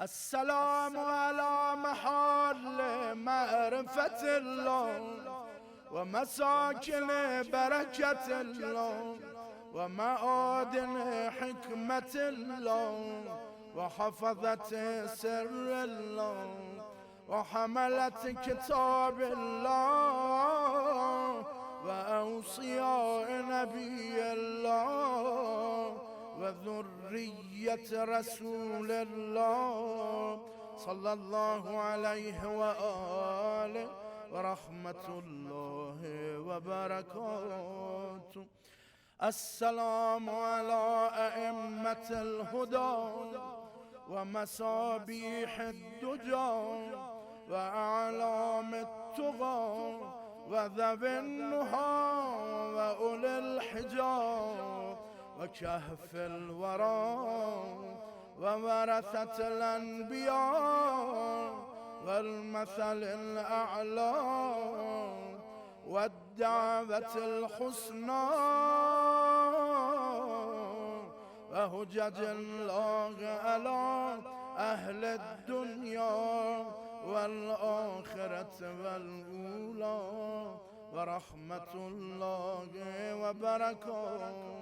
السلام على محل معرفة الله ومساكن بركة الله ومعادن حكمة الله وحفظة سر الله وحملة كتاب الله وأوصياء نبي الله وذرية رسول الله صلى الله عليه وآله ورحمة الله وبركاته. السلام على أئمة الهدى ومصابيح الدجى وأعلام التقى وذوي النهى وأولي الحجى وكهف الورى وورثة الأنبياء والمثل الأعلى والدعوة الحسنى وهجج الله على أهل الدنيا والآخرة والأولى ورحمة الله وبركاته.